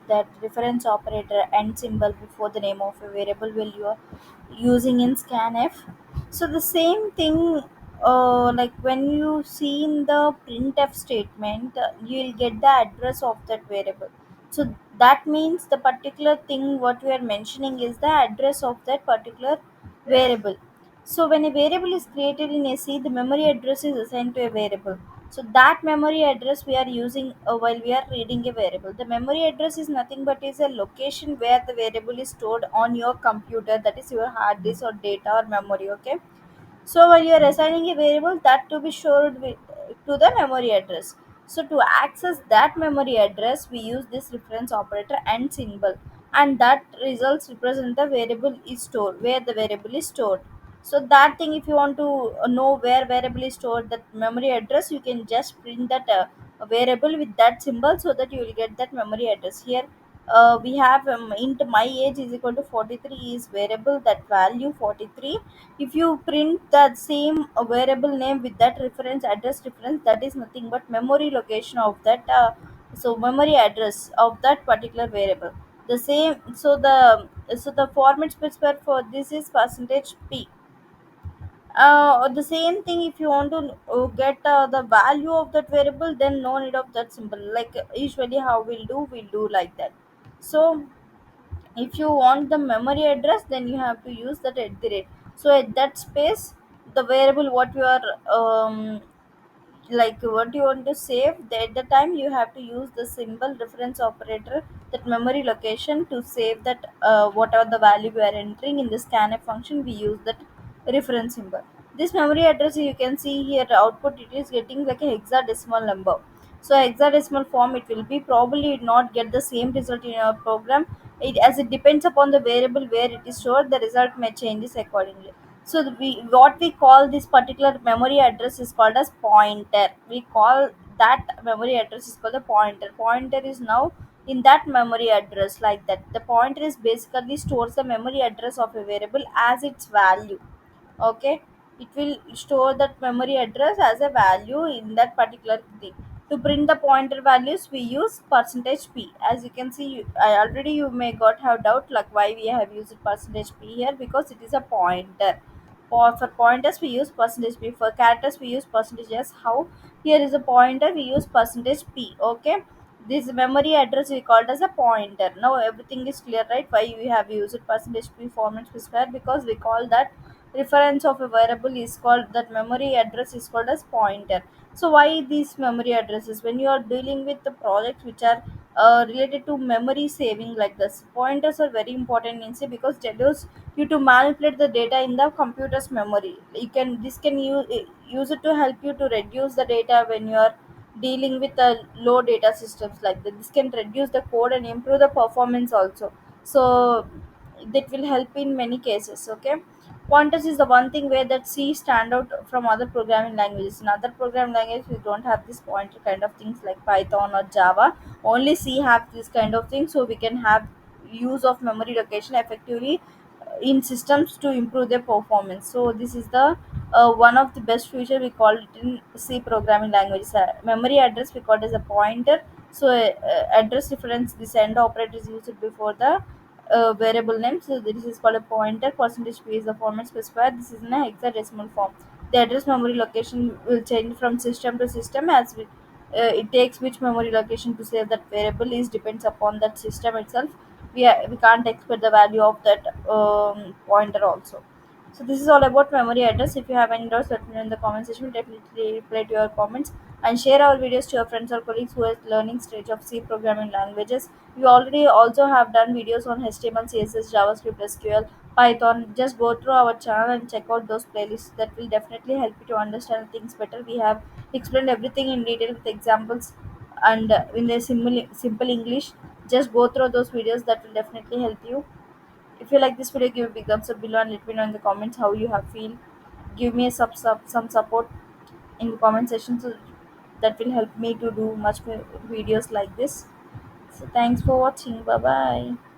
that reference operator and symbol before the name of a variable will you are using in scanf. So the same thing, like when you see in the printf statement, you will get the address of that variable. So that means the particular thing what we are mentioning is the address of that particular variable. So when a variable is created in AC, the memory address is assigned to a variable. So that memory address we are using while we are reading a variable. The memory address is nothing but is a location where the variable is stored on your computer, that is your hard disk or data or memory. Okay. So while you are assigning a variable, that to be stored to the memory address. So to access that memory address, we use this reference operator and symbol, and that results represent the variable is stored, where the variable is stored. So that thing, if you want to know where variable is stored, that memory address, you can just print that variable with that symbol, so that you will get that memory address. Here we have int my age is equal to 43 is variable, that value 43. If you print that same variable name with that reference address reference, that is nothing but memory location of that, so memory address of that particular variable. The same, so the format specifier for this is percentage p. The same thing, if you want to get the value of that variable, then no need of that symbol. Like usually how we'll do like that. So if you want the memory address, then you have to use that at the rate. So at that space, the variable what you are like what you want to save, at the time you have to use the symbol reference operator, that memory location, to save that whatever the value we are entering in the scanf function, we use that reference symbol. This memory address, you can see here output, it is getting like a hexadecimal number. So hexadecimal form, it will be probably not get the same result in your program. As it depends upon the variable where it is stored, the result may changes accordingly. So what we call this particular memory address is called as pointer. We call that memory address is called the pointer. Pointer is now in that memory address, like that. The pointer is basically stores the memory address of a variable as its value. Okay, it will store that memory address as a value in that particular thing. To print the pointer values, we use percentage p. As you can see, I already, you may got have doubt like why we have used percentage p here, because it is a pointer. For pointers we use percentage p, for characters we use percentage s. How here is a pointer, we use percentage p. Okay, this memory address we called as a pointer. Now everything is clear, right? Why we have used percentage p format specifier, because we call that reference of a variable is called, that memory address is called as pointer. So why these memory addresses? When you are dealing with the projects which are related to memory saving, like this, pointers are very important in C, because it allows you to manipulate the data in the computer's memory. You can, this can use it to help you to reduce the data when you are dealing with low data systems, like that. This can reduce the code and improve the performance also. So that will help in many cases. Okay, pointers is the one thing where that C stand out from other programming languages. In other programming languages, we don't have this pointer kind of things like Python or Java. Only C have this kind of thing, so we can have use of memory location effectively in systems to improve their performance. So this is the one of the best feature we call it in C programming languages. Memory address we call it as a pointer. So address reference, this end operator is used before the variable name. So this is called a pointer. Percentage p is the format specifier. This is in a hexadecimal form. The address memory location will change from system to system, as it takes which memory location to save that variable is depends upon that system itself. We can't expect the value of that pointer also. So this is all about memory address. If you have any doubts, let me know in the comment section. We'll definitely reply to your comments, and share our videos to your friends or colleagues who are learning stage of C programming languages. We already also have done videos on HTML, CSS, JavaScript, SQL, Python. Just go through our channel and check out those playlists. That will definitely help you to understand things better. We have explained everything in detail with examples and in the simple English. Just go through those videos. That will definitely help you. If you like this video, give a big thumbs up below and let me know in the comments how you have feel. Give me a some support in the comment section, so that will help me to do much more videos like this. So thanks for watching. Bye bye.